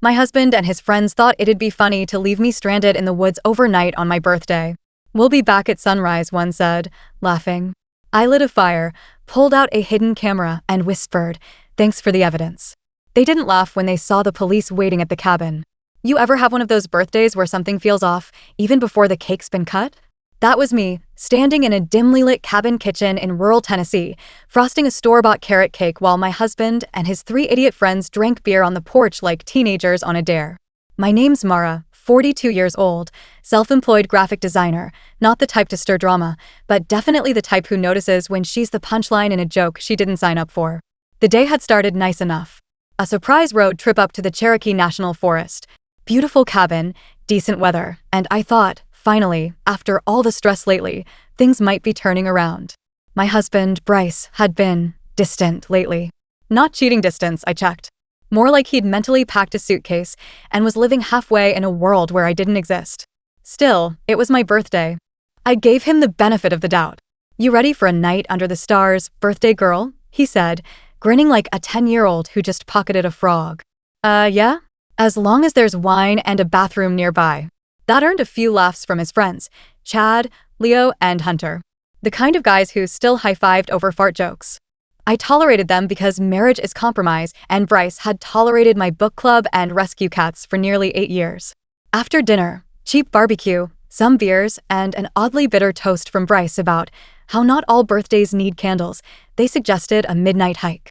My husband and his friends thought it'd be funny to leave me stranded in the woods overnight on my birthday. "We'll be back at sunrise," one said, laughing. I lit a fire, pulled out a hidden camera, and whispered, "Thanks for the evidence." They didn't laugh when they saw the police waiting at the cabin. You ever have one of those birthdays where something feels off, even before the cake's been cut? That was me, standing in a dimly lit cabin kitchen in rural Tennessee, frosting a store-bought carrot cake while my husband and his 3 idiot friends drank beer on the porch like teenagers on a dare. My name's Mara, 42 years old, self-employed graphic designer, not the type to stir drama, but definitely the type who notices when she's the punchline in a joke she didn't sign up for. The day had started nice enough. A surprise road trip up to the Cherokee National Forest. Beautiful cabin, decent weather, and I thought, finally, after all the stress lately, things might be turning around. My husband, Bryce, had been distant lately. Not cheating distance, I checked. More like he'd mentally packed a suitcase and was living halfway in a world where I didn't exist. Still, it was my birthday. I gave him the benefit of the doubt. "You ready for a night under the stars, birthday girl?" he said, grinning like a 10-year-old who just pocketed a frog. Yeah? As long as there's wine and a bathroom nearby." That earned a few laughs from his friends, Chad, Leo, and Hunter. The kind of guys who still high-fived over fart jokes. I tolerated them because marriage is compromise, and Bryce had tolerated my book club and rescue cats for nearly 8 years. After dinner, cheap barbecue, some beers, and an oddly bitter toast from Bryce about how not all birthdays need candles, they suggested a midnight hike.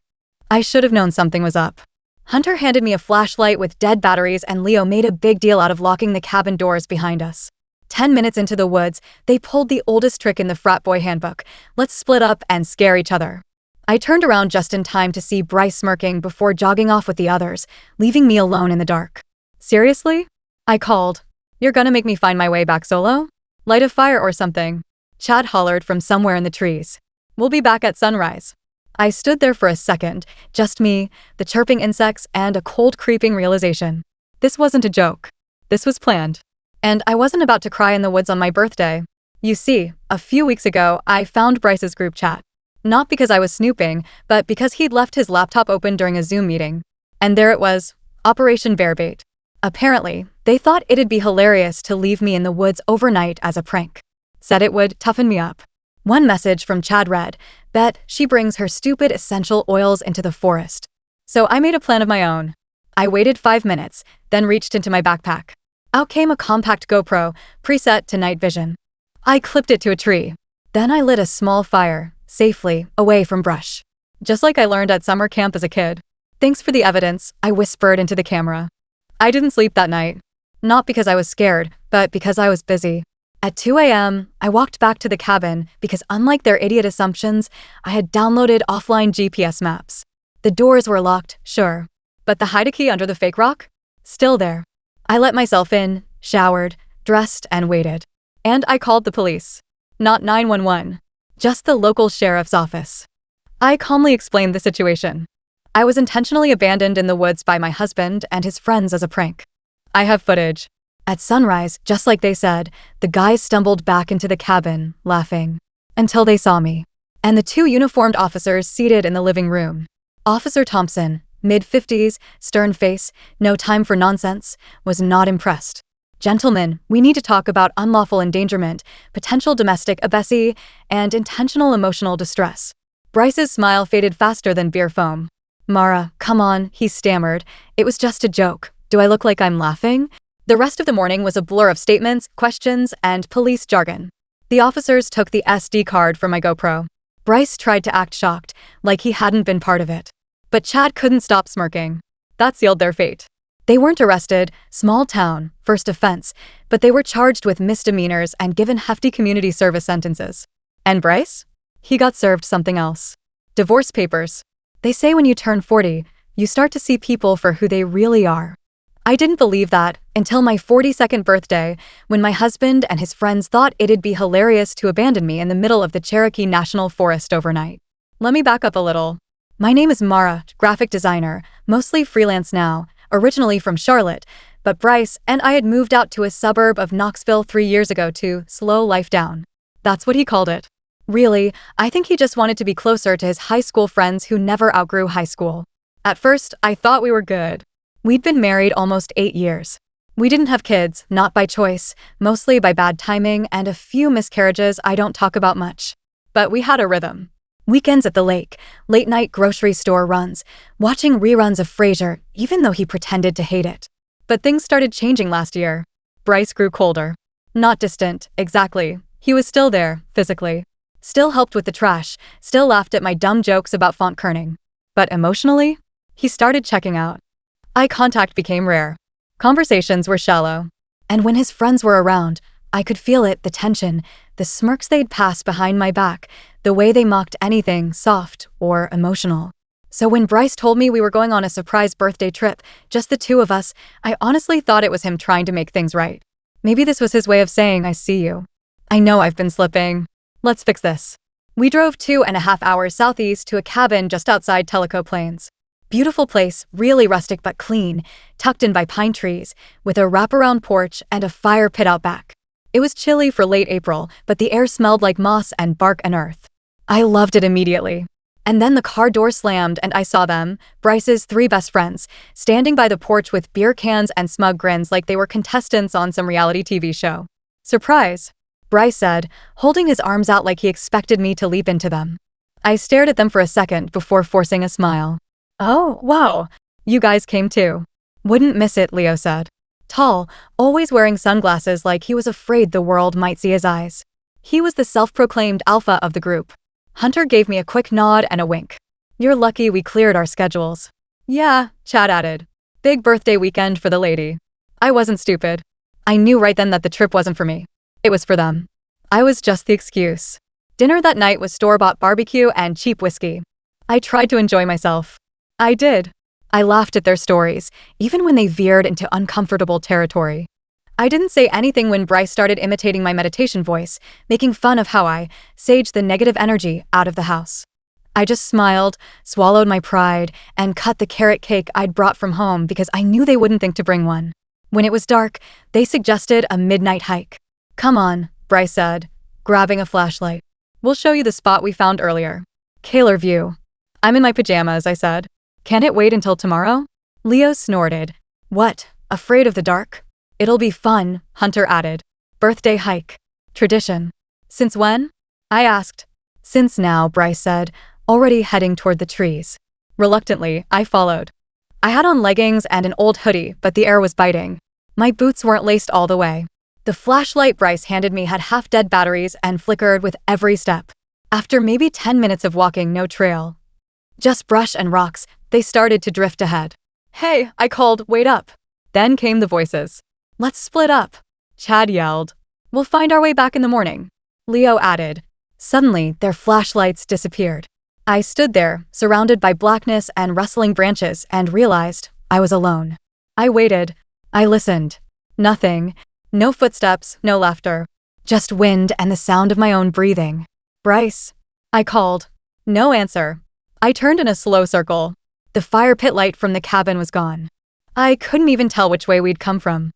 I should have known something was up. Hunter handed me a flashlight with dead batteries, and Leo made a big deal out of locking the cabin doors behind us. 10 minutes into the woods, they pulled the oldest trick in the frat boy handbook: let's split up and scare each other. I turned around just in time to see Bryce smirking before jogging off with the others, leaving me alone in the dark. "Seriously?" I called. "You're gonna make me find my way back solo? Light a fire or something," Chad hollered from somewhere in the trees. "We'll be back at sunrise." I stood there for a second, just me, the chirping insects, and a cold creeping realization. This wasn't a joke. This was planned. And I wasn't about to cry in the woods on my birthday. You see, a few weeks ago, I found Bryce's group chat. Not because I was snooping, but because he'd left his laptop open during a Zoom meeting. And there it was, Operation Bearbait. Apparently, they thought it'd be hilarious to leave me in the woods overnight as a prank. Said it would toughen me up. One message from Chad read, "Bet she brings her stupid essential oils into the forest." So I made a plan of my own. I waited 5 minutes, then reached into my backpack. Out came a compact GoPro, preset to night vision. I clipped it to a tree. Then I lit a small fire, safely, away from brush. Just like I learned at summer camp as a kid. "Thanks for the evidence," I whispered into the camera. I didn't sleep that night. Not because I was scared, but because I was busy. At 2 a.m., I walked back to the cabin because, unlike their idiot assumptions, I had downloaded offline GPS maps. The doors were locked, sure, but the hide-a-key under the fake rock? Still there. I let myself in, showered, dressed, and waited. And I called the police. Not 911, just the local sheriff's office. I calmly explained the situation. I was intentionally abandoned in the woods by my husband and his friends as a prank. I have footage. At sunrise, just like they said, the guys stumbled back into the cabin, laughing. Until they saw me. And the 2 uniformed officers seated in the living room. Officer Thompson, mid-50s, stern face, no time for nonsense, was not impressed. "Gentlemen, we need to talk about unlawful endangerment, potential domestic abuse, and intentional emotional distress." Bryce's smile faded faster than beer foam. "Mara, come on," he stammered. "It was just a joke. Do I look like I'm laughing?" The rest of the morning was a blur of statements, questions, and police jargon. The officers took the SD card from my GoPro. Bryce tried to act shocked, like he hadn't been part of it. But Chad couldn't stop smirking. That sealed their fate. They weren't arrested, small town, first offense, but they were charged with misdemeanors and given hefty community service sentences. And Bryce? He got served something else. Divorce papers. They say when you turn 40, you start to see people for who they really are. I didn't believe that until my 42nd birthday, when my husband and his friends thought it'd be hilarious to abandon me in the middle of the Cherokee National Forest overnight. Let me back up a little. My name is Mara, graphic designer, mostly freelance now, originally from Charlotte, but Bryce and I had moved out to a suburb of Knoxville 3 years ago to slow life down. That's what he called it. Really, I think he just wanted to be closer to his high school friends who never outgrew high school. At first, I thought we were good. We'd been married almost 8 years. We didn't have kids, not by choice, mostly by bad timing and a few miscarriages I don't talk about much. But we had a rhythm. Weekends at the lake, late-night grocery store runs, watching reruns of Frasier, even though he pretended to hate it. But things started changing last year. Bryce grew colder. Not distant, exactly. He was still there, physically. Still helped with the trash, still laughed at my dumb jokes about font kerning. But emotionally, he started checking out. Eye contact became rare. Conversations were shallow. And when his friends were around, I could feel it, the tension, the smirks they'd pass behind my back, the way they mocked anything soft or emotional. So when Bryce told me we were going on a surprise birthday trip, just the two of us, I honestly thought it was him trying to make things right. Maybe this was his way of saying, I see you. I know I've been slipping. Let's fix this. We drove 2.5 hours southeast to a cabin just outside Tellico Plains. Beautiful place, really rustic but clean, tucked in by pine trees, with a wraparound porch and a fire pit out back. It was chilly for late April, but the air smelled like moss and bark and earth. I loved it immediately. And then the car door slammed and I saw them, Bryce's 3 best friends, standing by the porch with beer cans and smug grins like they were contestants on some reality TV show. Surprise, Bryce said, holding his arms out like he expected me to leap into them. I stared at them for a second before forcing a smile. Oh, wow. You guys came too. Wouldn't miss it, Leo said. Tall, always wearing sunglasses like he was afraid the world might see his eyes. He was the self-proclaimed alpha of the group. Hunter gave me a quick nod and a wink. You're lucky we cleared our schedules. Yeah, Chad added. Big birthday weekend for the lady. I wasn't stupid. I knew right then that the trip wasn't for me. It was for them. I was just the excuse. Dinner that night was store-bought barbecue and cheap whiskey. I tried to enjoy myself. I did. I laughed at their stories, even when they veered into uncomfortable territory. I didn't say anything when Bryce started imitating my meditation voice, making fun of how I saged the negative energy out of the house. I just smiled, swallowed my pride, and cut the carrot cake I'd brought from home because I knew they wouldn't think to bring one. When it was dark, they suggested a midnight hike. Come on, Bryce said, grabbing a flashlight. We'll show you the spot we found earlier. Kaler View. I'm in my pajamas, I said. Can't it wait until tomorrow? Leo snorted. What, afraid of the dark? It'll be fun, Hunter added. Birthday hike. Tradition. Since when? I asked. Since now, Bryce said, already heading toward the trees. Reluctantly, I followed. I had on leggings and an old hoodie, but the air was biting. My boots weren't laced all the way. The flashlight Bryce handed me had half-dead batteries and flickered with every step. After maybe 10 minutes of walking, no trail. Just brush and rocks, they started to drift ahead. Hey, I called, wait up. Then came the voices. Let's split up. Chad yelled. We'll find our way back in the morning. Leo added. Suddenly, their flashlights disappeared. I stood there, surrounded by blackness and rustling branches, and realized I was alone. I waited. I listened. Nothing. No footsteps, no laughter. Just wind and the sound of my own breathing. Bryce. I called. No answer. I turned in a slow circle. The fire pit light from the cabin was gone. I couldn't even tell which way we'd come from.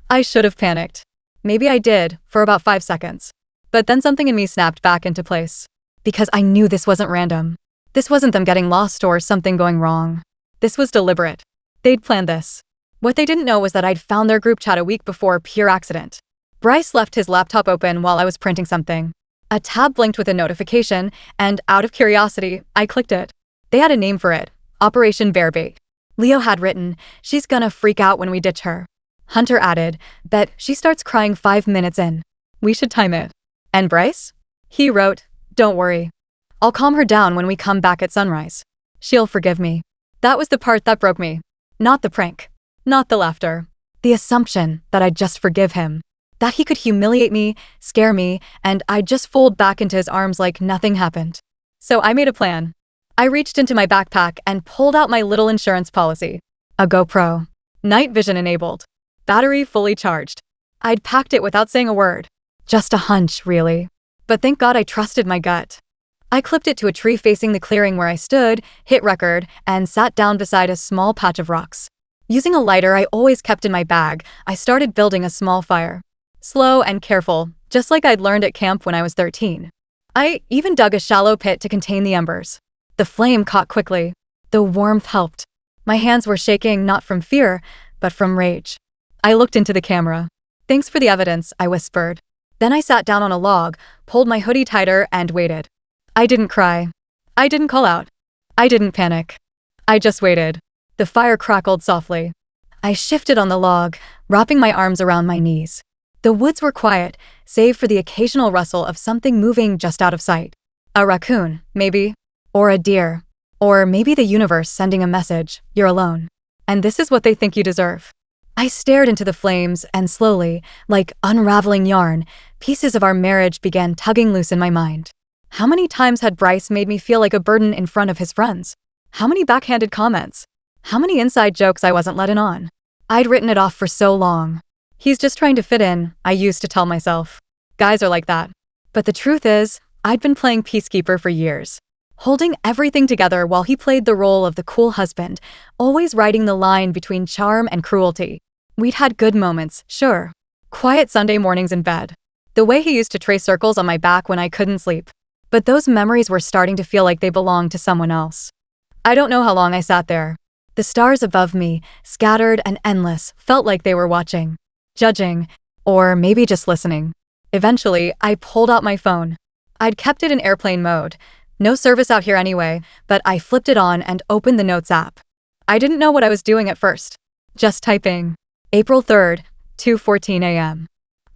I should have panicked. Maybe I did, for about 5 seconds. But then something in me snapped back into place. Because I knew this wasn't random. This wasn't them getting lost or something going wrong. This was deliberate. They'd planned this. What they didn't know was that I'd found their group chat a week before, pure accident. Bryce left his laptop open while I was printing something. A tab blinked with a notification, and out of curiosity, I clicked it. They had a name for it. Operation Bearbait. Leo had written, she's gonna freak out when we ditch her. Hunter added, bet she starts crying 5 minutes in. We should time it. And Bryce? He wrote, don't worry. I'll calm her down when we come back at sunrise. She'll forgive me. That was the part that broke me. Not the prank. Not the laughter. The assumption that I'd just forgive him. That he could humiliate me, scare me, and I'd just fold back into his arms like nothing happened. So I made a plan. I reached into my backpack and pulled out my little insurance policy. A GoPro. Night vision enabled. Battery fully charged. I'd packed it without saying a word. Just a hunch, really. But thank God I trusted my gut. I clipped it to a tree facing the clearing where I stood, hit record, and sat down beside a small patch of rocks. Using a lighter I always kept in my bag, I started building a small fire. Slow and careful, just like I'd learned at camp when I was 13. I even dug a shallow pit to contain the embers. The flame caught quickly. The warmth helped. My hands were shaking not from fear, but from rage. I looked into the camera. "Thanks for the evidence," I whispered. Then I sat down on a log, pulled my hoodie tighter, and waited. I didn't cry. I didn't call out. I didn't panic. I just waited. The fire crackled softly. I shifted on the log, wrapping my arms around my knees. The woods were quiet, save for the occasional rustle of something moving just out of sight. A raccoon, maybe. Or a deer. Or maybe the universe sending a message, "You're alone. And this is what they think you deserve." I stared into the flames, and slowly, like unraveling yarn, pieces of our marriage began tugging loose in my mind. How many times had Bryce made me feel like a burden in front of his friends? How many backhanded comments? How many inside jokes I wasn't let in on? I'd written it off for so long. He's just trying to fit in, I used to tell myself. Guys are like that. But the truth is, I'd been playing peacekeeper for years. Holding everything together while he played the role of the cool husband, always riding the line between charm and cruelty. We'd had good moments, sure. Quiet Sunday mornings in bed. The way he used to trace circles on my back when I couldn't sleep. But those memories were starting to feel like they belonged to someone else. I don't know how long I sat there. The stars above me, scattered and endless, felt like they were watching, judging, or maybe just listening. Eventually, I pulled out my phone. I'd kept it in airplane mode. No service out here anyway, but I flipped it on and opened the Notes app. I didn't know what I was doing at first. Just typing. April 3rd, 2:14 a.m.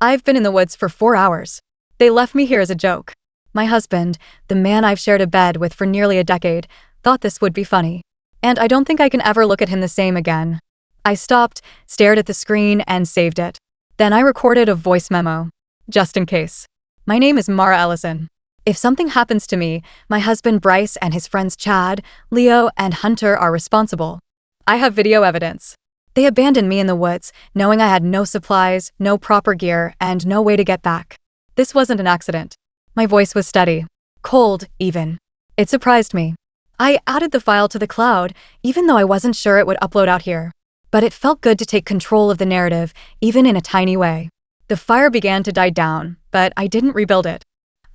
I've been in the woods for 4 hours. They left me here as a joke. My husband, the man I've shared a bed with for nearly a decade, thought this would be funny. And I don't think I can ever look at him the same again. I stopped, stared at the screen, and saved it. Then I recorded a voice memo. Just in case. My name is Mara Ellison. If something happens to me, my husband Bryce and his friends Chad, Leo, and Hunter are responsible. I have video evidence. They abandoned me in the woods, knowing I had no supplies, no proper gear, and no way to get back. This wasn't an accident. My voice was steady. Cold, even. It surprised me. I added the file to the cloud, even though I wasn't sure it would upload out here. But it felt good to take control of the narrative, even in a tiny way. The fire began to die down, but I didn't rebuild it.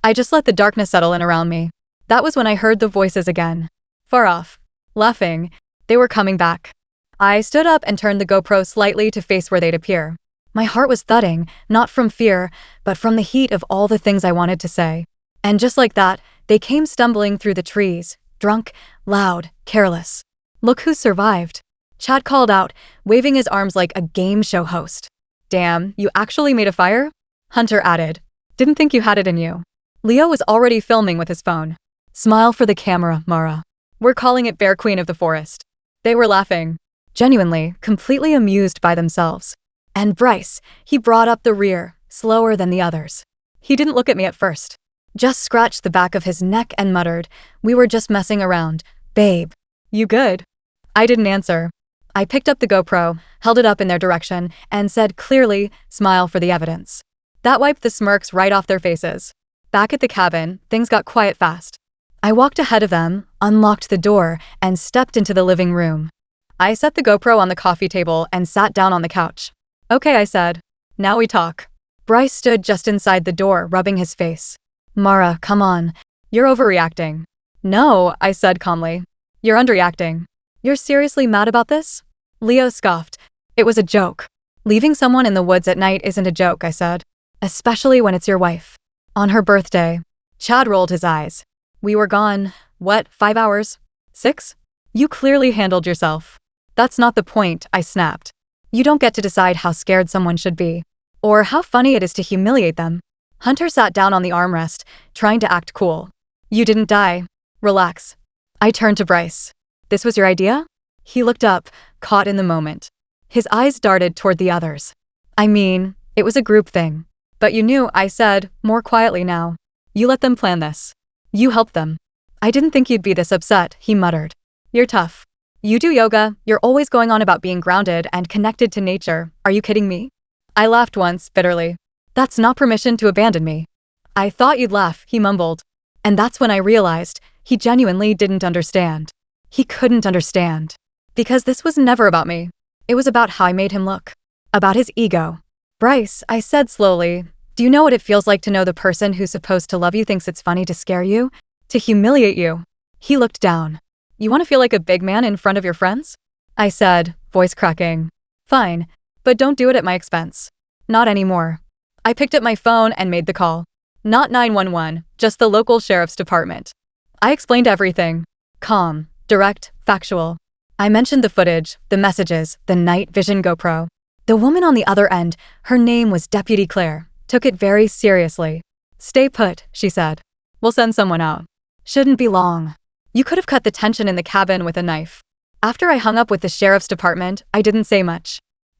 I just let the darkness settle in around me. That was when I heard the voices again. Far off. Laughing. They were coming back. I stood up and turned the GoPro slightly to face where they'd appear. My heart was thudding, not from fear, but from the heat of all the things I wanted to say. And just like that, they came stumbling through the trees, drunk, loud, careless. "Look who survived," Chad called out, waving his arms like a game show host. "Damn, you actually made a fire?" Hunter added. "Didn't think you had it in you." Leo was already filming with his phone. "Smile for the camera, Mara. We're calling it Bear Queen of the Forest." They were laughing. Genuinely, completely amused by themselves. And Bryce, he brought up the rear, slower than the others. He didn't look at me at first. Just scratched the back of his neck and muttered, "We were just messing around. Babe. You good?" I didn't answer. I picked up the GoPro, held it up in their direction, and said clearly, "Smile for the evidence." That wiped the smirks right off their faces. Back at the cabin, things got quiet fast. I walked ahead of them, unlocked the door, and stepped into the living room. I set the GoPro on the coffee table and sat down on the couch. "Okay," I said. "Now we talk." Bryce stood just inside the door, rubbing his face. "Mara, come on. You're overreacting." "No," I said calmly. "You're underreacting." "You're seriously mad about this?" Leo scoffed. "It was a joke." "Leaving someone in the woods at night isn't a joke," I said. "Especially when it's your wife. On her birthday." Chad rolled his eyes. "We were gone, what, 5 hours? 6? You clearly handled yourself." "That's not the point," I snapped. "You don't get to decide how scared someone should be. Or how funny it is to humiliate them." Hunter sat down on the armrest, trying to act cool. "You didn't die. Relax." I turned to Bryce. "This was your idea?" He looked up, caught in the moment. His eyes darted toward the others. "I mean, it was a group thing. But you knew," I said, more quietly now. "You let them plan this. You helped them." "I didn't think you'd be this upset," he muttered. "You're tough. You do yoga, you're always going on about being grounded and connected to nature. Are you kidding me?" I laughed once, bitterly. "That's not permission to abandon me." "I thought you'd laugh," he mumbled. And that's when I realized he genuinely didn't understand. He couldn't understand. Because this was never about me. It was about how I made him look. About his ego. "Bryce," I said slowly, "do you know what it feels like to know the person who's supposed to love you thinks it's funny to scare you? To humiliate you?" He looked down. "You want to feel like a big man in front of your friends?" I said, voice cracking. Fine, but don't do it at my expense. Not anymore. I picked up my phone and made the call. Not 911, just the local sheriff's department. I explained everything. Calm, direct, factual. I mentioned the footage, the messages, the night vision GoPro. The woman on the other end, her name was Deputy Claire, took it very seriously. Stay put, she said. We'll send someone out. Shouldn't be long. You could have cut the tension in the cabin with a knife. After I hung up with the sheriff's department, I didn't say much.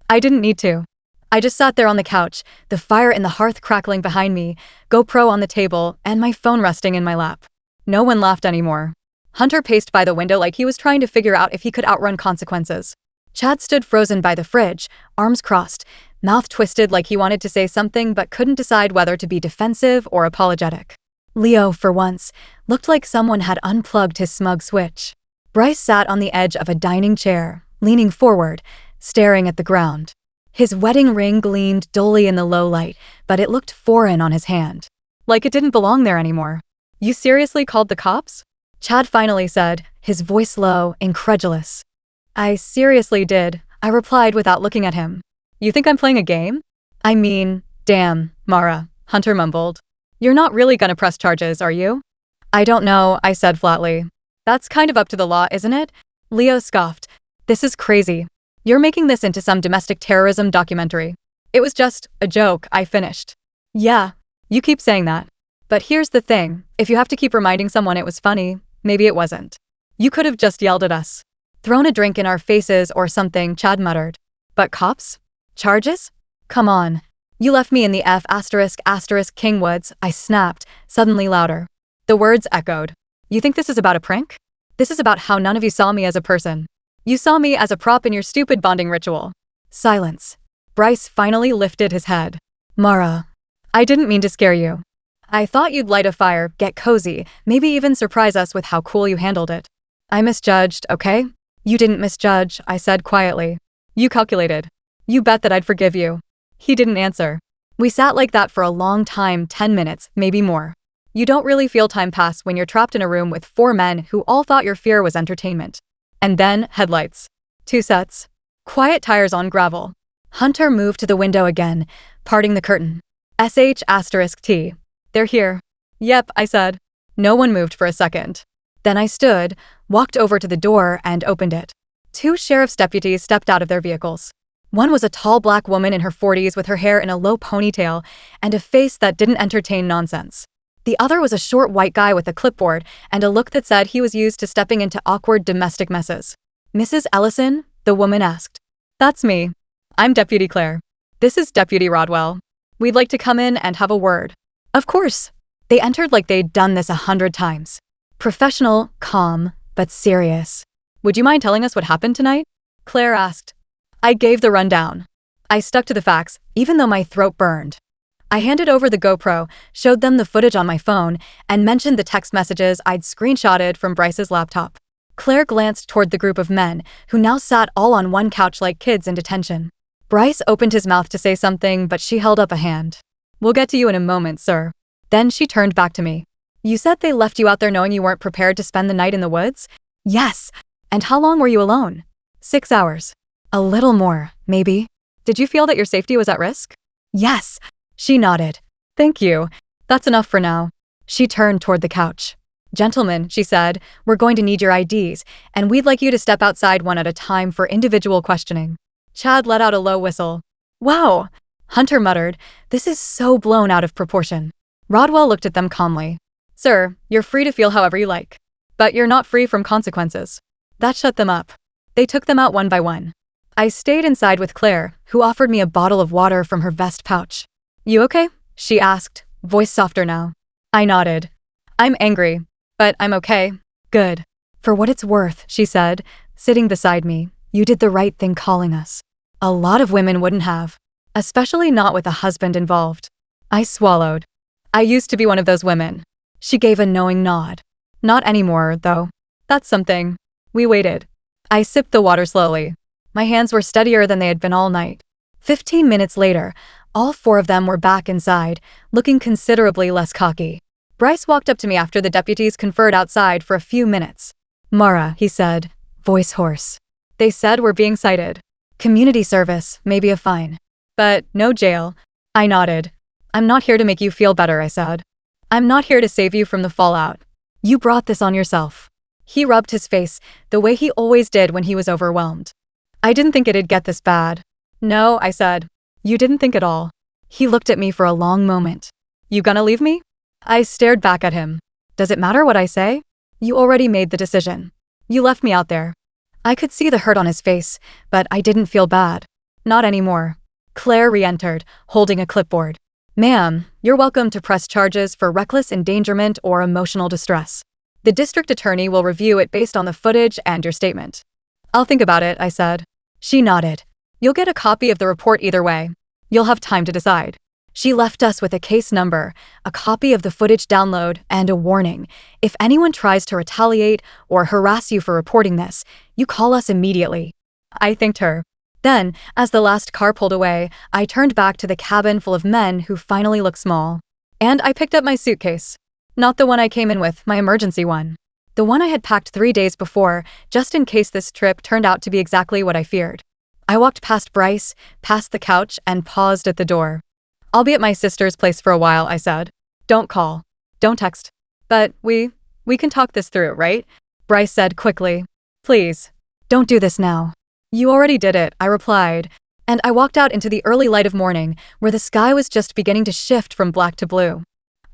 I didn't need to. I just sat there on the couch, the fire in the hearth crackling behind me, GoPro on the table, and my phone resting in my lap. No one laughed anymore. Hunter paced by the window like he was trying to figure out if he could outrun consequences. Chad stood frozen by the fridge, arms crossed, mouth twisted like he wanted to say something but couldn't decide whether to be defensive or apologetic. Leo, for once, looked like someone had unplugged his smug switch. Bryce sat on the edge of a dining chair, leaning forward, staring at the ground. His wedding ring gleamed dully in the low light, but it looked foreign on his hand. Like it didn't belong there anymore. You seriously called the cops? Chad finally said, his voice low, incredulous. I seriously did, I replied without looking at him. You think I'm playing a game? I mean, damn, Mara, Hunter mumbled. You're not really gonna press charges, are you? I don't know, I said flatly. That's kind of up to the law, isn't it? Leo scoffed. This is crazy. You're making this into some domestic terrorism documentary. It was just a joke, I finished. Yeah, you keep saying that. But here's the thing, if you have to keep reminding someone it was funny, maybe it wasn't. You could have just yelled at us. Thrown a drink in our faces or something, Chad muttered. But cops? Charges? Come on. You left me in the F*** Kingwoods, I snapped, suddenly louder. The words echoed. You think this is about a prank? This is about how none of you saw me as a person. You saw me as a prop in your stupid bonding ritual. Silence. Bryce finally lifted his head. Mara. I didn't mean to scare you. I thought you'd light a fire, get cozy, maybe even surprise us with how cool you handled it. I misjudged, okay? You didn't misjudge, I said quietly. You calculated. You bet that I'd forgive you. He didn't answer. We sat like that for a long time, 10 minutes, maybe more. You don't really feel time pass when you're trapped in a room with 4 men who all thought your fear was entertainment. And then, headlights. 2 sets. Quiet tires on gravel. Hunter moved to the window again, parting the curtain. *T. They're here. Yep, I said. No one moved for a second. Then I stood, walked over to the door, and opened it. 2 sheriff's deputies stepped out of their vehicles. One was a tall black woman in her 40s with her hair in a low ponytail and a face that didn't entertain nonsense. The other was a short white guy with a clipboard and a look that said he was used to stepping into awkward domestic messes. Mrs. Ellison? The woman asked. That's me. I'm Deputy Claire. This is Deputy Rodwell. We'd like to come in and have a word. Of course. They entered like they'd done this 100 times. Professional, calm, but serious. Would you mind telling us what happened tonight? Claire asked. I gave the rundown. I stuck to the facts, even though my throat burned. I handed over the GoPro, showed them the footage on my phone, and mentioned the text messages I'd screenshotted from Bryce's laptop. Claire glanced toward the group of men, who now sat all on one couch like kids in detention. Bryce opened his mouth to say something, but she held up a hand. We'll get to you in a moment, sir. Then she turned back to me. You said they left you out there knowing you weren't prepared to spend the night in the woods? Yes. And how long were you alone? 6 hours. A little more, maybe. Did you feel that your safety was at risk? Yes. She nodded. Thank you. That's enough for now. She turned toward the couch. Gentlemen, she said, we're going to need your IDs, and we'd like you to step outside one at a time for individual questioning. Chad let out a low whistle. Wow. Hunter muttered, this is so blown out of proportion. Rodwell looked at them calmly. Sir, you're free to feel however you like. But you're not free from consequences. That shut them up. They took them out one by one. I stayed inside with Claire, who offered me a bottle of water from her vest pouch. You okay? She asked, voice softer now. I nodded. I'm angry, but I'm okay. Good. For what it's worth, she said, sitting beside me, you did the right thing calling us. A lot of women wouldn't have, especially not with a husband involved. I swallowed. I used to be one of those women. She gave a knowing nod. Not anymore, though. That's something. We waited. I sipped the water slowly. My hands were steadier than they had been all night. 15 minutes later, all 4 of them were back inside, looking considerably less cocky. Bryce walked up to me after the deputies conferred outside for a few minutes. Mara, he said, voice hoarse. They said we're being cited. Community service, maybe a fine. But no jail. I nodded. I'm not here to make you feel better, I said. I'm not here to save you from the fallout. You brought this on yourself. He rubbed his face, the way he always did when he was overwhelmed. I didn't think it'd get this bad. No, I said. You didn't think at all. He looked at me for a long moment. You gonna leave me? I stared back at him. Does it matter what I say? You already made the decision. You left me out there. I could see the hurt on his face, but I didn't feel bad. Not anymore. Claire re-entered, holding a clipboard. Ma'am, you're welcome to press charges for reckless endangerment or emotional distress. The district attorney will review it based on the footage and your statement. I'll think about it, I said. She nodded. You'll get a copy of the report either way. You'll have time to decide. She left us with a case number, a copy of the footage download, and a warning. If anyone tries to retaliate or harass you for reporting this, you call us immediately. I thanked her. Then, as the last car pulled away, I turned back to the cabin full of men who finally looked small. And I picked up my suitcase. Not the one I came in with, my emergency one. The one I had packed 3 days before, just in case this trip turned out to be exactly what I feared. I walked past Bryce, past the couch, and paused at the door. I'll be at my sister's place for a while, I said. Don't call. Don't text. But we can talk this through, right? Bryce said quickly. Please. Don't do this now. You already did it, I replied. And I walked out into the early light of morning, where the sky was just beginning to shift from black to blue.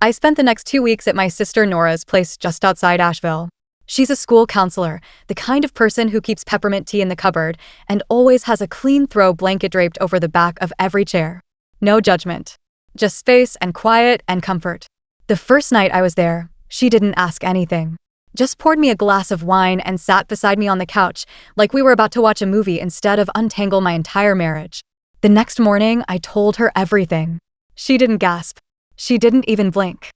I spent the next 2 weeks at my sister Nora's place just outside Asheville. She's a school counselor, the kind of person who keeps peppermint tea in the cupboard and always has a clean throw blanket draped over the back of every chair. No judgment. Just space and quiet and comfort. The first night I was there, she didn't ask anything. Just poured me a glass of wine and sat beside me on the couch like we were about to watch a movie instead of untangle my entire marriage. The next morning, I told her everything. She didn't gasp. She didn't even blink.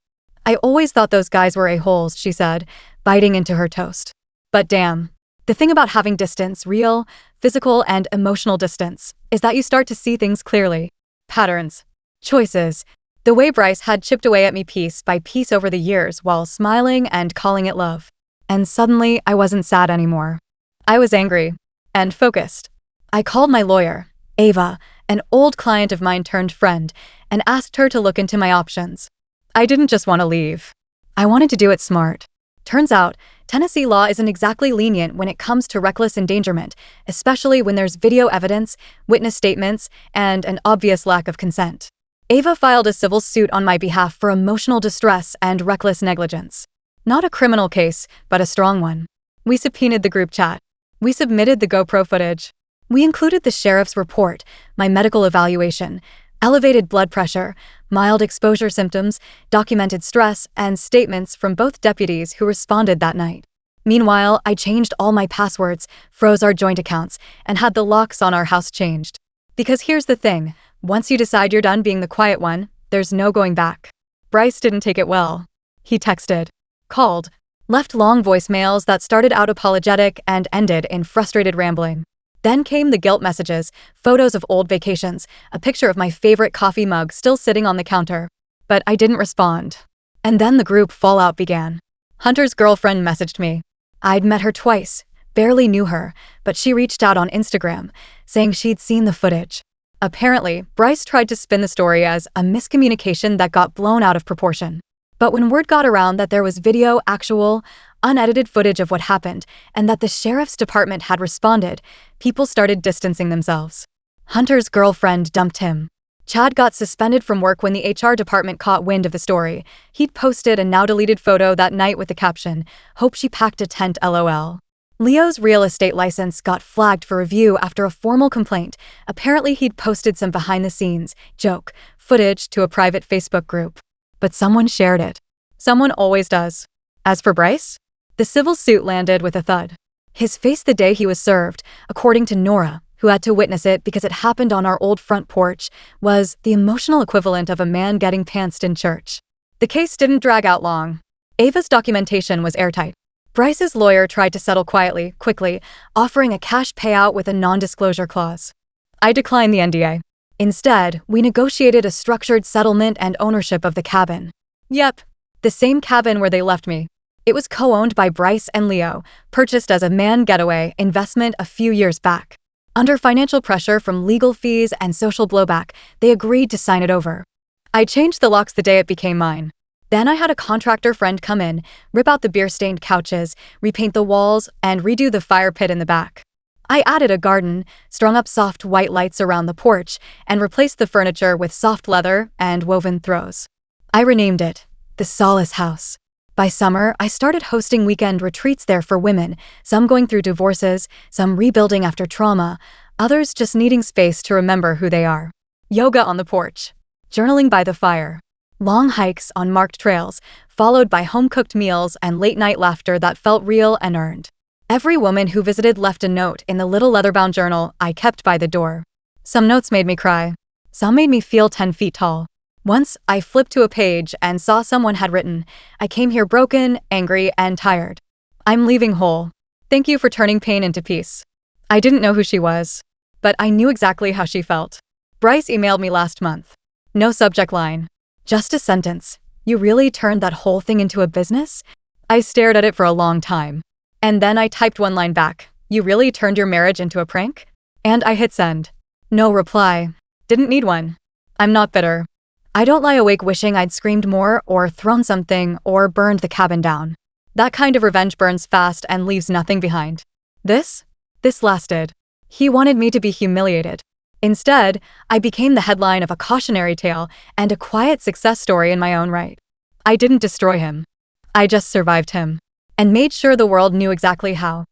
I always thought those guys were a-holes, she said, biting into her toast. But damn. The thing about having distance, real, physical, and emotional distance, is that you start to see things clearly. Patterns. Choices. The way Bryce had chipped away at me piece by piece over the years while smiling and calling it love. And suddenly, I wasn't sad anymore. I was angry. And focused. I called my lawyer, Ava, an old client of mine turned friend, and asked her to look into my options. I didn't just want to leave. I wanted to do it smart. Turns out, Tennessee law isn't exactly lenient when it comes to reckless endangerment, especially when there's video evidence, witness statements, and an obvious lack of consent. Ava filed a civil suit on my behalf for emotional distress and reckless negligence. Not a criminal case, but a strong one. We subpoenaed the group chat. We submitted the GoPro footage. We included the sheriff's report, my medical evaluation, elevated blood pressure, mild exposure symptoms, documented stress, and statements from both deputies who responded that night. Meanwhile, I changed all my passwords, froze our joint accounts, and had the locks on our house changed. Because here's the thing, once you decide you're done being the quiet one, there's no going back. Bryce didn't take it well. He texted, called, left long voicemails that started out apologetic and ended in frustrated rambling. Then came the guilt messages, photos of old vacations, a picture of my favorite coffee mug still sitting on the counter. But I didn't respond. And then the group fallout began. Hunter's girlfriend messaged me. I'd met her twice, barely knew her, but she reached out on Instagram, saying she'd seen the footage. Apparently, Bryce tried to spin the story as a miscommunication that got blown out of proportion. But when word got around that there was video, actual, unedited footage of what happened, and that the sheriff's department had responded, people started distancing themselves. Hunter's girlfriend dumped him. Chad got suspended from work when the HR department caught wind of the story. He'd posted a now-deleted photo that night with the caption, "Hope she packed a tent, LOL." Leo's real estate license got flagged for review after a formal complaint. Apparently he'd posted some behind-the-scenes, joke, footage to a private Facebook group. But someone shared it. Someone always does. As for Bryce, the civil suit landed with a thud. His face the day he was served, according to Nora, who had to witness it because it happened on our old front porch, was the emotional equivalent of a man getting pantsed in church. The case didn't drag out long. Ava's documentation was airtight. Bryce's lawyer tried to settle quickly, offering a cash payout with a non-disclosure clause. I declined the NDA. Instead, we negotiated a structured settlement and ownership of the cabin. Yep, the same cabin where they left me. It was co-owned by Bryce and Leo, purchased as a man getaway investment a few years back. Under financial pressure from legal fees and social blowback, they agreed to sign it over. I changed the locks the day it became mine. Then I had a contractor friend come in, rip out the beer-stained couches, repaint the walls, and redo the fire pit in the back. I added a garden, strung up soft white lights around the porch, and replaced the furniture with soft leather and woven throws. I renamed it the Solace House. By summer, I started hosting weekend retreats there for women, some going through divorces, some rebuilding after trauma, others just needing space to remember who they are. Yoga on the porch, journaling by the fire, long hikes on marked trails, followed by home-cooked meals and late-night laughter that felt real and earned. Every woman who visited left a note in the little leather-bound journal I kept by the door. Some notes made me cry. Some made me feel 10 feet tall. Once, I flipped to a page and saw someone had written, "I came here broken, angry, and tired. I'm leaving whole. Thank you for turning pain into peace." I didn't know who she was, but I knew exactly how she felt. Bryce emailed me last month. No subject line. Just a sentence. "You really turned that whole thing into a business?" I stared at it for a long time. And then I typed one line back. "You really turned your marriage into a prank?" And I hit send. No reply. Didn't need one. I'm not bitter. I don't lie awake wishing I'd screamed more or thrown something or burned the cabin down. That kind of revenge burns fast and leaves nothing behind. This lasted. He wanted me to be humiliated. Instead, I became the headline of a cautionary tale and a quiet success story in my own right. I didn't destroy him. I just survived him. And made sure the world knew exactly how.